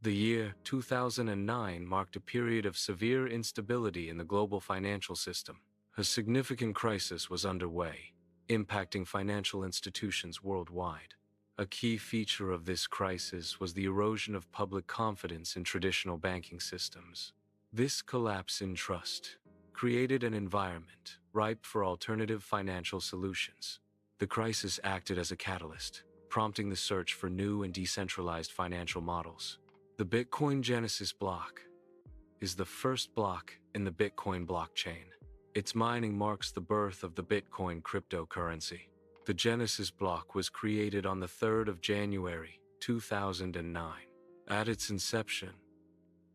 The year 2009 marked a period of severe instability in the global financial system. A significant crisis was underway, impacting financial institutions worldwide. A key feature of this crisis was the erosion of public confidence in traditional banking systems. This collapse in trust created an environment ripe for alternative financial solutions. The crisis acted as a catalyst, prompting the search for new and decentralized financial models. The Bitcoin Genesis block is the first block in the Bitcoin blockchain. Its mining marks the birth of the Bitcoin cryptocurrency. The Genesis block was created on the 3rd of January, 2009. At its inception,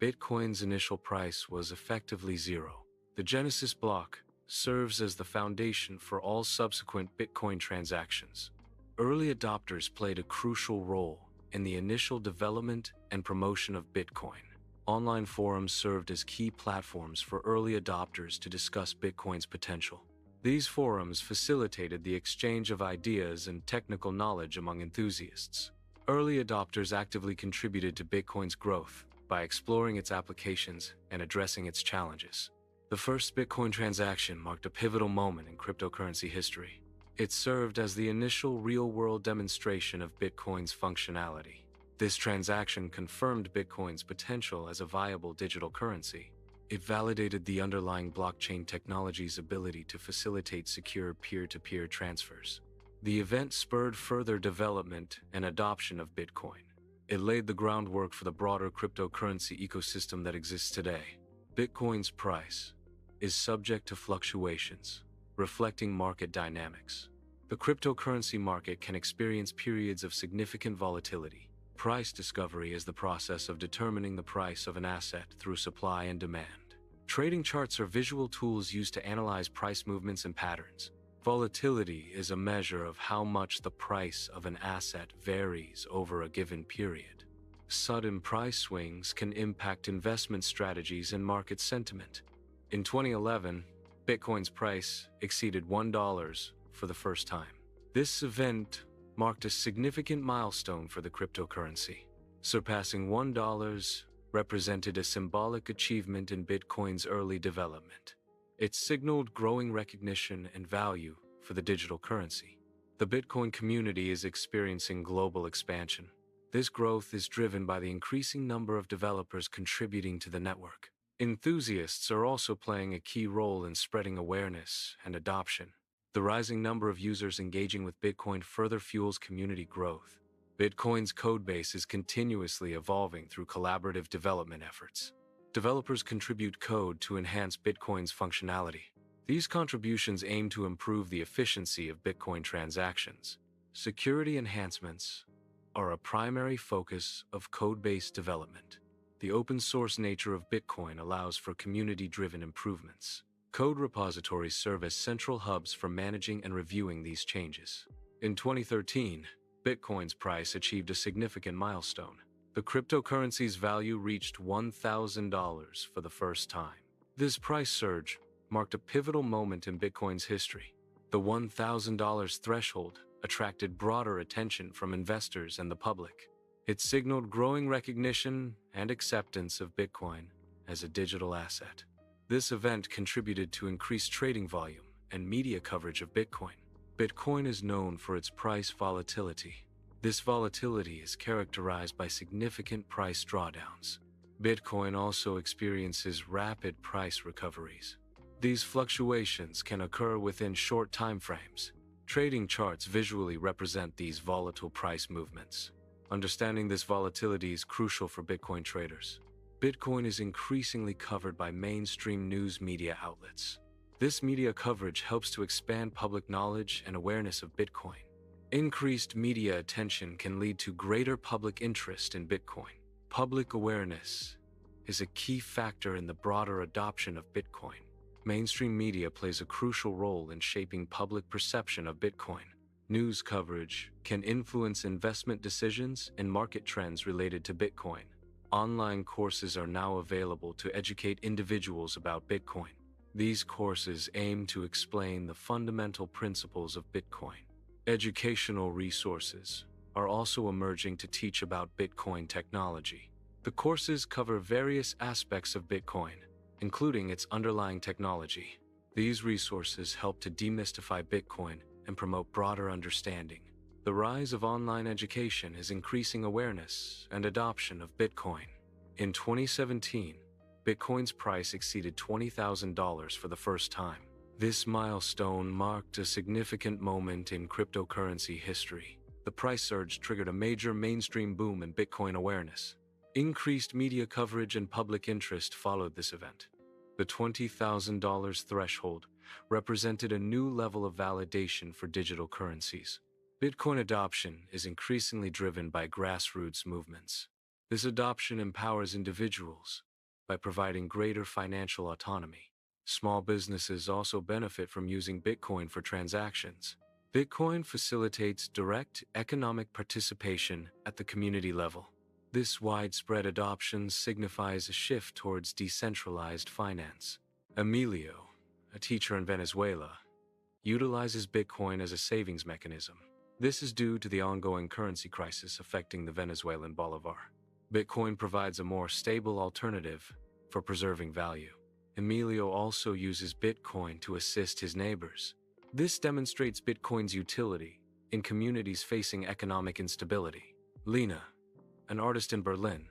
Bitcoin's initial price was effectively zero. The Genesis block serves as the foundation for all subsequent Bitcoin transactions. Early adopters played a crucial role in the initial development and promotion of Bitcoin. Online forums served as key platforms for early adopters to discuss Bitcoin's potential. These forums facilitated the exchange of ideas and technical knowledge among enthusiasts. Early adopters actively contributed to Bitcoin's growth by exploring its applications and addressing its challenges. The first Bitcoin transaction marked a pivotal moment in cryptocurrency history. It served as the initial real-world demonstration of Bitcoin's functionality. This transaction confirmed Bitcoin's potential as a viable digital currency. It validated the underlying blockchain technology's ability to facilitate secure peer-to-peer transfers. The event spurred further development and adoption of Bitcoin. It laid the groundwork for the broader cryptocurrency ecosystem that exists today. Bitcoin's price is subject to fluctuations, reflecting market dynamics. The cryptocurrency market can experience periods of significant volatility. Price discovery is the process of determining the price of an asset through supply and demand. Trading charts are visual tools used to analyze price movements and patterns. Volatility is a measure of how much the price of an asset varies over a given period. Sudden price swings can impact investment strategies and market sentiment. In 2011, Bitcoin's price exceeded $1 for the first time. This event marked a significant milestone for the cryptocurrency. Surpassing $1 represented a symbolic achievement in Bitcoin's early development. It signaled growing recognition and value for the digital currency. The Bitcoin community is experiencing global expansion. This growth is driven by the increasing number of developers contributing to the network. Enthusiasts are also playing a key role in spreading awareness and adoption. The rising number of users engaging with Bitcoin further fuels community growth. Bitcoin's codebase is continuously evolving through collaborative development efforts. Developers contribute code to enhance Bitcoin's functionality. These contributions aim to improve the efficiency of Bitcoin transactions. Security enhancements are a primary focus of code-based development. The open-source nature of Bitcoin allows for community-driven improvements. Code repositories serve as central hubs for managing and reviewing these changes. In 2013, Bitcoin's price achieved a significant milestone. The cryptocurrency's value reached $1,000 for the first time. This price surge marked a pivotal moment in Bitcoin's history. The $1,000 threshold attracted broader attention from investors and the public. It signaled growing recognition and acceptance of Bitcoin as a digital asset. This event contributed to increased trading volume and media coverage of Bitcoin. Bitcoin is known for its price volatility. This volatility is characterized by significant price drawdowns. Bitcoin also experiences rapid price recoveries. These fluctuations can occur within short time frames. Trading charts visually represent these volatile price movements. Understanding this volatility is crucial for Bitcoin traders. Bitcoin is increasingly covered by mainstream news media outlets. This media coverage helps to expand public knowledge and awareness of Bitcoin. Increased media attention can lead to greater public interest in Bitcoin. Public awareness is a key factor in the broader adoption of Bitcoin. Mainstream media plays a crucial role in shaping public perception of Bitcoin. News coverage can influence investment decisions and market trends related to Bitcoin. Online courses are now available to educate individuals about Bitcoin. These courses aim to explain the fundamental principles of Bitcoin. Educational resources are also emerging to teach about Bitcoin technology. The courses cover various aspects of Bitcoin, including its underlying technology. These resources help to demystify Bitcoin and promote broader understanding. The rise of online education is increasing awareness and adoption of Bitcoin. In 2017, Bitcoin's price exceeded $20,000 for the first time. This milestone marked a significant moment in cryptocurrency history. The price surge triggered a major mainstream boom in Bitcoin awareness. Increased media coverage and public interest followed this event. The $20,000 threshold represented a new level of validation for digital currencies. Bitcoin adoption is increasingly driven by grassroots movements. This adoption empowers individuals by providing greater financial autonomy. Small businesses also benefit from using Bitcoin for transactions. Bitcoin facilitates direct economic participation at the community level. This widespread adoption signifies a shift towards decentralized finance. Emilio, a teacher in Venezuela, utilizes Bitcoin as a savings mechanism. This is due to the ongoing currency crisis affecting the Venezuelan bolivar. Bitcoin provides a more stable alternative for preserving value. Emilio also uses Bitcoin to assist his neighbors. This demonstrates Bitcoin's utility in communities facing economic instability. Lena, an artist in Berlin,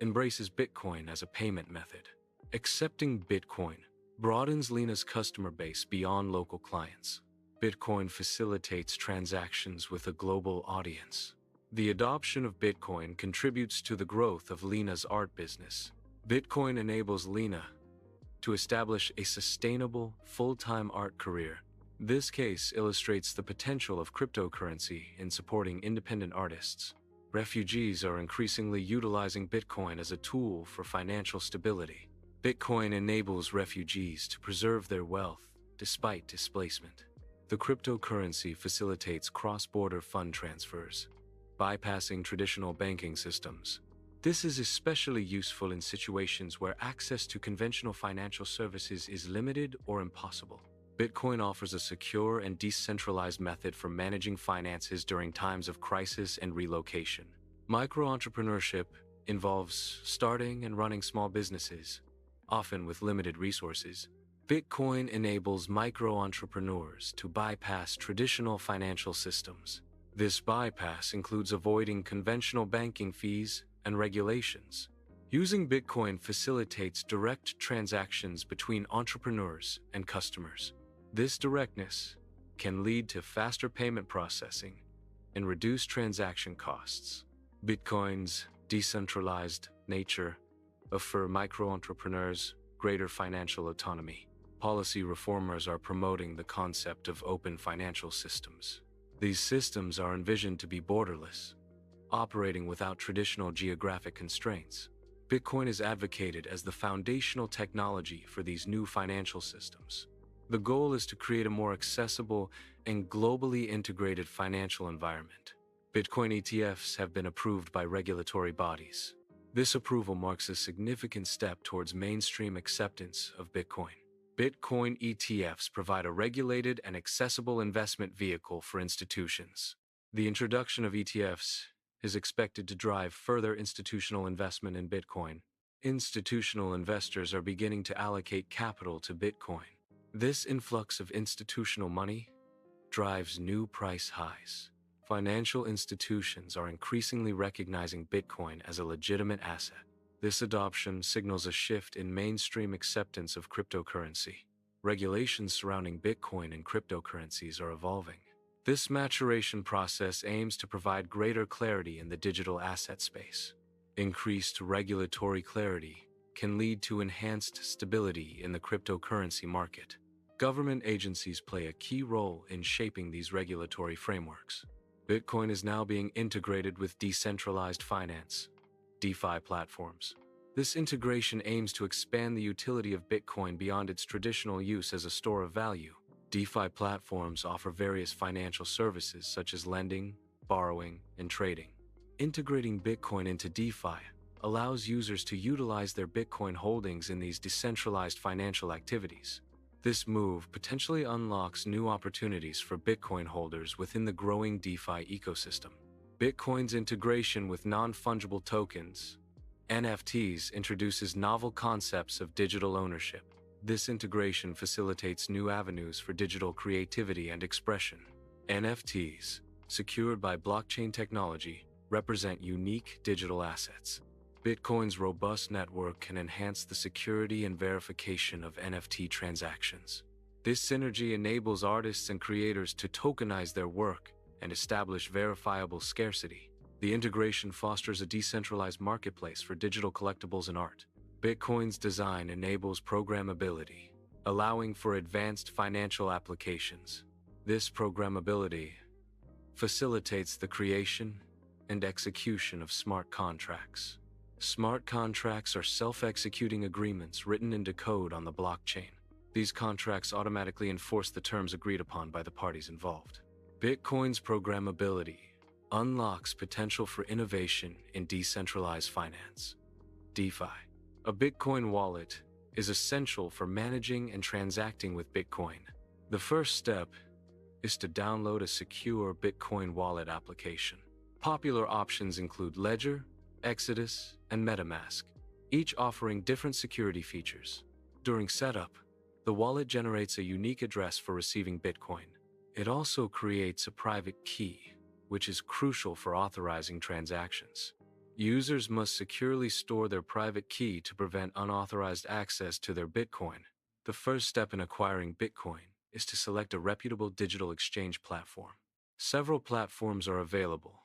embraces Bitcoin as a payment method. Accepting Bitcoin broadens Lena's customer base beyond local clients. Bitcoin facilitates transactions with a global audience. The adoption of Bitcoin contributes to the growth of Lena's art business. Bitcoin enables Lena to establish a sustainable, full-time art career. This case illustrates the potential of cryptocurrency in supporting independent artists. Refugees are increasingly utilizing Bitcoin as a tool for financial stability. Bitcoin enables refugees to preserve their wealth despite displacement. The cryptocurrency facilitates cross-border fund transfers, bypassing traditional banking systems. This is especially useful in situations where access to conventional financial services is limited or impossible. Bitcoin offers a secure and decentralized method for managing finances during times of crisis and relocation. Micro-entrepreneurship involves starting and running small businesses, often with limited resources. Bitcoin enables micro-entrepreneurs to bypass traditional financial systems. This bypass includes avoiding conventional banking fees and regulations. Using Bitcoin facilitates direct transactions between entrepreneurs and customers. This directness can lead to faster payment processing and reduced transaction costs. Bitcoin's decentralized nature offers micro-entrepreneurs greater financial autonomy. Policy reformers are promoting the concept of open financial systems. These systems are envisioned to be borderless, operating without traditional geographic constraints. Bitcoin is advocated as the foundational technology for these new financial systems. The goal is to create a more accessible and globally integrated financial environment. Bitcoin ETFs have been approved by regulatory bodies. This approval marks a significant step towards mainstream acceptance of Bitcoin. Bitcoin ETFs provide a regulated and accessible investment vehicle for institutions. The introduction of ETFs is expected to drive further institutional investment in Bitcoin. Institutional investors are beginning to allocate capital to Bitcoin. This influx of institutional money drives new price highs. Financial institutions are increasingly recognizing Bitcoin as a legitimate asset. This adoption signals a shift in mainstream acceptance of cryptocurrency. Regulations surrounding Bitcoin and cryptocurrencies are evolving. This maturation process aims to provide greater clarity in the digital asset space. Increased regulatory clarity can lead to enhanced stability in the cryptocurrency market. Government agencies play a key role in shaping these regulatory frameworks. Bitcoin is now being integrated with decentralized finance, DeFi platforms. This integration aims to expand the utility of Bitcoin beyond its traditional use as a store of value. DeFi platforms offer various financial services such as lending, borrowing, and trading. Integrating Bitcoin into DeFi allows users to utilize their Bitcoin holdings in these decentralized financial activities. This move potentially unlocks new opportunities for Bitcoin holders within the growing DeFi ecosystem. Bitcoin's integration with non-fungible tokens NFTs introduces novel concepts of digital ownership. This integration facilitates new avenues for digital creativity and expression. NFTs, secured by blockchain technology, represent unique digital assets. Bitcoin's robust network can enhance the security and verification of NFT transactions. This synergy enables artists and creators to tokenize their work and establish verifiable scarcity. The integration fosters a decentralized marketplace for digital collectibles and art. Bitcoin's design enables programmability, allowing for advanced financial applications. This programmability facilitates the creation and execution of smart contracts. Smart contracts are self-executing agreements written into code on the blockchain. These contracts automatically enforce the terms agreed upon by the parties involved. Bitcoin's programmability unlocks potential for innovation in decentralized finance. DeFi. A Bitcoin wallet is essential for managing and transacting with Bitcoin. The first step is to download a secure Bitcoin wallet application. Popular options include Ledger, Exodus, and MetaMask, each offering different security features. During setup, the wallet generates a unique address for receiving Bitcoin. It also creates a private key, which is crucial for authorizing transactions. Users must securely store their private key to prevent unauthorized access to their Bitcoin. The first step in acquiring Bitcoin is to select a reputable digital exchange platform. Several platforms are available,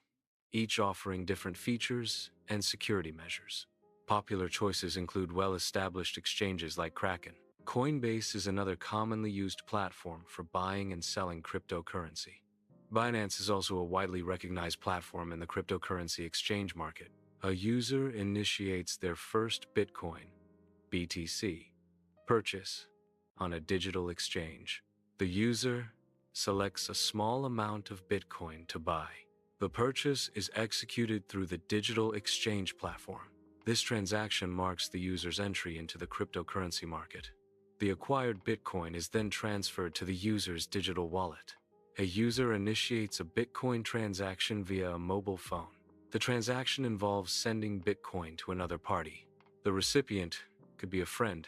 each offering different features and security measures. Popular choices include well-established exchanges like Kraken. Coinbase is another commonly used platform for buying and selling cryptocurrency. Binance is also a widely recognized platform in the cryptocurrency exchange market. A user initiates their first Bitcoin, BTC, purchase on a digital exchange. The user selects a small amount of Bitcoin to buy. The purchase is executed through the digital exchange platform. This transaction marks the user's entry into the cryptocurrency market. The acquired Bitcoin is then transferred to the user's digital wallet. A user initiates a Bitcoin transaction via a mobile phone. The transaction involves sending Bitcoin to another party. The recipient could be a friend,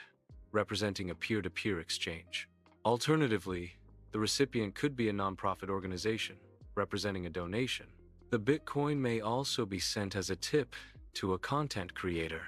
representing a peer-to-peer exchange. Alternatively, the recipient could be a nonprofit organization, representing a donation. The Bitcoin may also be sent as a tip to a content creator.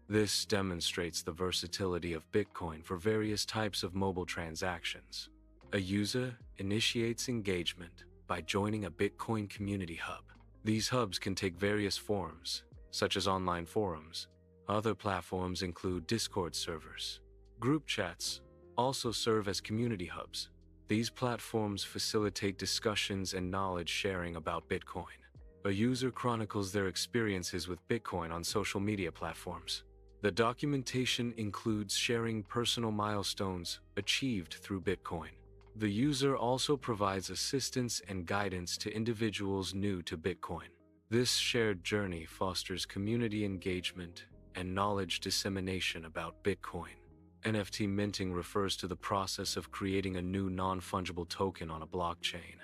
This demonstrates the versatility of Bitcoin for various types of mobile transactions. A user initiates engagement by joining a Bitcoin community hub. These hubs can take various forms, such as online forums. Other platforms include Discord servers. Group chats also serve as community hubs. These platforms facilitate discussions and knowledge sharing about Bitcoin. A user chronicles their experiences with Bitcoin on social media platforms. The documentation includes sharing personal milestones achieved through Bitcoin. The user also provides assistance and guidance to individuals new to Bitcoin. This shared journey fosters community engagement and knowledge dissemination about Bitcoin. NFT minting refers to the process of creating a new non-fungible token on a blockchain.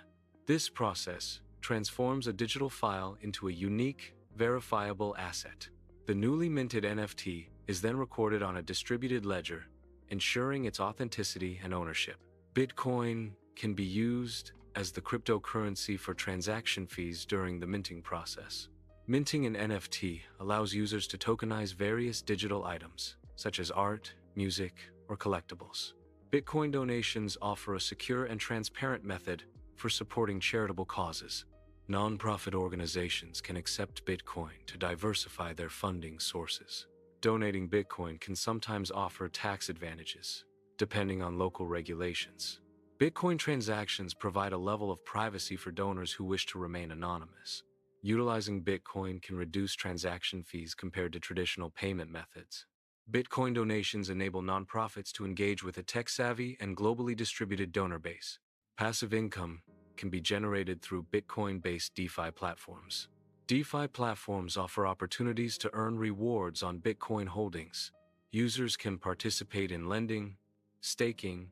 This process transforms a digital file into a unique, verifiable asset. The newly minted NFT is then recorded on a distributed ledger, ensuring its authenticity and ownership. Bitcoin can be used as the cryptocurrency for transaction fees during the minting process. Minting an NFT allows users to tokenize various digital items, such as art, music, or collectibles. Bitcoin donations offer a secure and transparent method for supporting charitable causes. Nonprofit organizations can accept Bitcoin to diversify their funding sources. Donating Bitcoin can sometimes offer tax advantages, depending on local regulations. Bitcoin transactions provide a level of privacy for donors who wish to remain anonymous. Utilizing Bitcoin can reduce transaction fees compared to traditional payment methods. Bitcoin donations enable nonprofits to engage with a tech-savvy and globally distributed donor base. Passive income can be generated through Bitcoin-based DeFi platforms. DeFi platforms offer opportunities to earn rewards on Bitcoin holdings. Users can participate in lending, staking,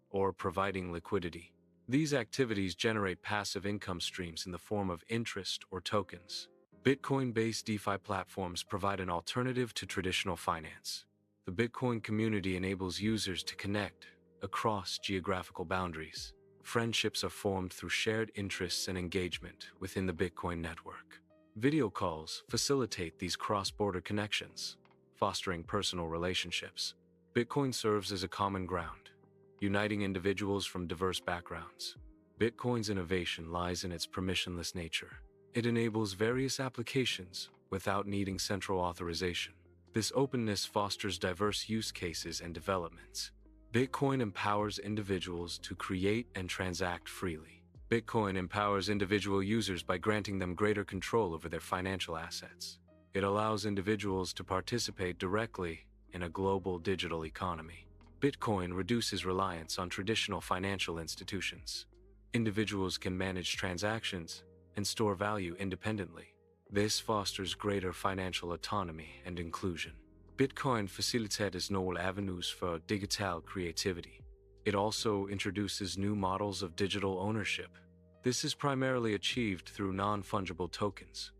or providing liquidity. These activities generate passive income streams in the form of interest or tokens. Bitcoin-based DeFi platforms provide an alternative to traditional finance. The Bitcoin community enables users to connect across geographical boundaries. Friendships are formed through shared interests and engagement within the Bitcoin network. Video calls facilitate these cross-border connections, fostering personal relationships. Bitcoin serves as a common ground, uniting individuals from diverse backgrounds. Bitcoin's innovation lies in its permissionless nature. It enables various applications without needing central authorization. This openness fosters diverse use cases and developments. Bitcoin empowers individuals to create and transact freely. Bitcoin empowers individual users by granting them greater control over their financial assets. It allows individuals to participate directly in a global digital economy. Bitcoin reduces reliance on traditional financial institutions. Individuals can manage transactions and store value independently. This fosters greater financial autonomy and inclusion. Bitcoin facilitates novel avenues for digital creativity. It also introduces new models of digital ownership. This is primarily achieved through non-fungible tokens,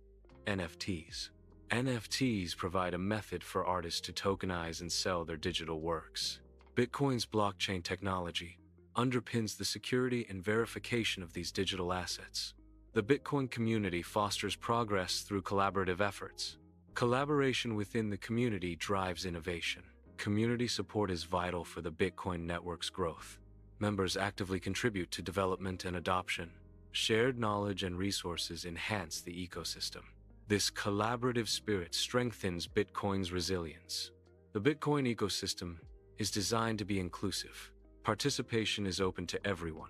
NFTs. NFTs provide a method for artists to tokenize and sell their digital works. Bitcoin's blockchain technology underpins the security and verification of these digital assets. The Bitcoin community fosters progress through collaborative efforts. Collaboration within the community drives innovation. Community support is vital for the Bitcoin network's growth. Members actively contribute to development and adoption. Shared knowledge and resources enhance the ecosystem. This collaborative spirit strengthens Bitcoin's resilience. The Bitcoin ecosystem is designed to be inclusive. Participation is open to everyone,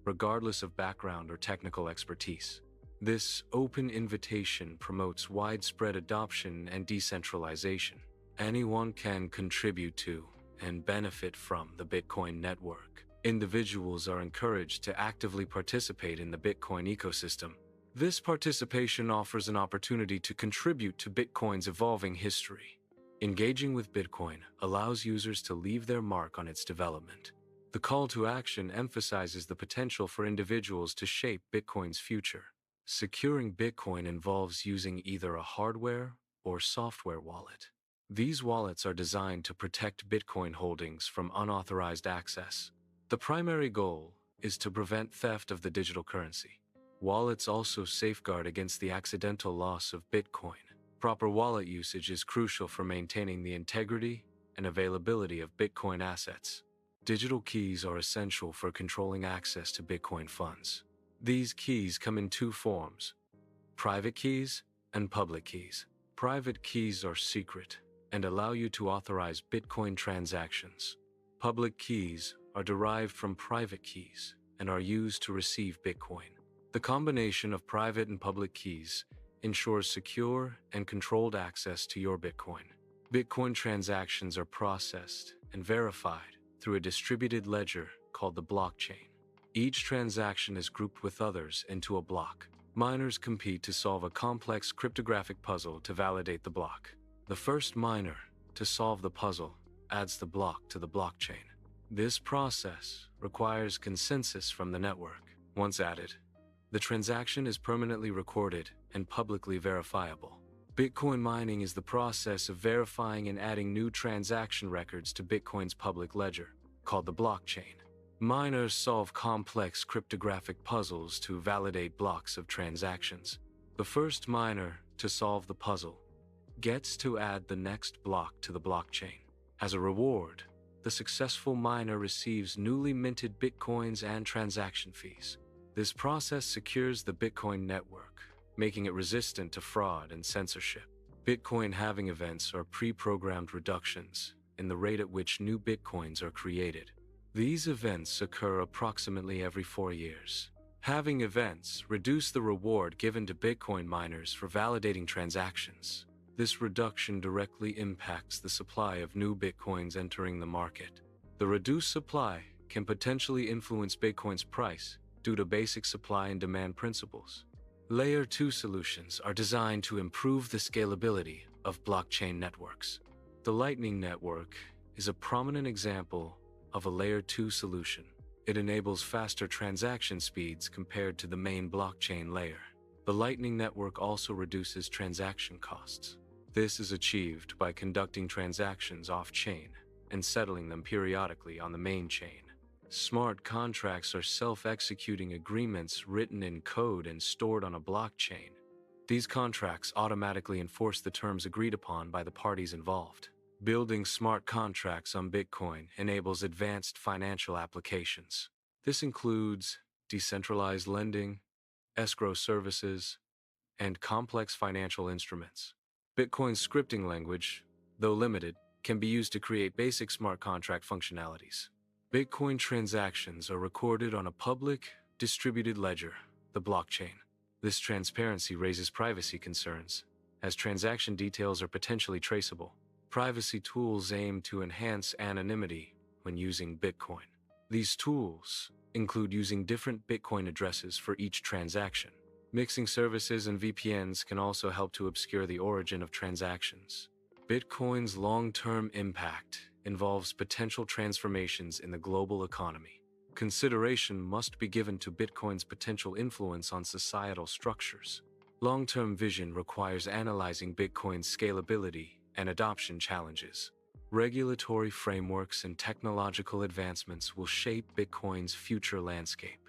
regardless of background or technical expertise. This open invitation promotes widespread adoption and decentralization. Anyone can contribute to and benefit from the Bitcoin network. Individuals are encouraged to actively participate in the Bitcoin ecosystem. This participation offers an opportunity to contribute to Bitcoin's evolving history. Engaging with Bitcoin allows users to leave their mark on its development. The call to action emphasizes the potential for individuals to shape Bitcoin's future. Securing Bitcoin involves using either a hardware or software wallet. These wallets are designed to protect Bitcoin holdings from unauthorized access. The primary goal is to prevent theft of the digital currency. Wallets also safeguard against the accidental loss of Bitcoin. Proper wallet usage is crucial for maintaining the integrity and availability of Bitcoin assets. Digital keys are essential for controlling access to Bitcoin funds. These keys come in two forms: private keys and public keys. Private keys are secret and allow you to authorize Bitcoin transactions. Public keys are derived from private keys and are used to receive Bitcoin. The combination of private and public keys ensures secure and controlled access to your Bitcoin. Bitcoin transactions are processed and verified through a distributed ledger called the blockchain. Each transaction is grouped with others into a block. Miners compete to solve a complex cryptographic puzzle to validate the block. The first miner to solve the puzzle adds the block to the blockchain. This process requires consensus from the network. Once added, the transaction is permanently recorded and publicly verifiable. Bitcoin mining is the process of verifying and adding new transaction records to Bitcoin's public ledger, called the blockchain. Miners solve complex cryptographic puzzles to validate blocks of transactions. The first miner to solve the puzzle gets to add the next block to the blockchain. As a reward, the successful miner receives newly minted Bitcoins and transaction fees. This process secures the Bitcoin network, making it resistant to fraud and censorship. Bitcoin halving events are pre-programmed reductions in the rate at which new Bitcoins are created. These events occur approximately every 4 years. Halving events reduce the reward given to Bitcoin miners for validating transactions. This reduction directly impacts the supply of new Bitcoins entering the market. The reduced supply can potentially influence Bitcoin's price due to basic supply and demand principles. Layer 2 solutions are designed to improve the scalability of blockchain networks. The Lightning Network is a prominent example of a Layer 2 solution. It enables faster transaction speeds compared to the main blockchain layer. The Lightning Network also reduces transaction costs. This is achieved by conducting transactions off-chain and settling them periodically on the main chain. Smart contracts are self-executing agreements written in code and stored on a blockchain. These contracts automatically enforce the terms agreed upon by the parties involved. Building smart contracts on Bitcoin enables advanced financial applications. This includes decentralized lending, escrow services, and complex financial instruments. Bitcoin's scripting language, though limited, can be used to create basic smart contract functionalities. Bitcoin transactions are recorded on a public, distributed ledger, the blockchain. This transparency raises privacy concerns, as transaction details are potentially traceable. Privacy tools aim to enhance anonymity when using Bitcoin. These tools include using different Bitcoin addresses for each transaction. Mixing services and VPNs can also help to obscure the origin of transactions. Bitcoin's long-term impact involves potential transformations in the global economy. Consideration must be given to Bitcoin's potential influence on societal structures. Long-term vision requires analyzing Bitcoin's scalability and adoption challenges. Regulatory frameworks and technological advancements will shape Bitcoin's future landscape.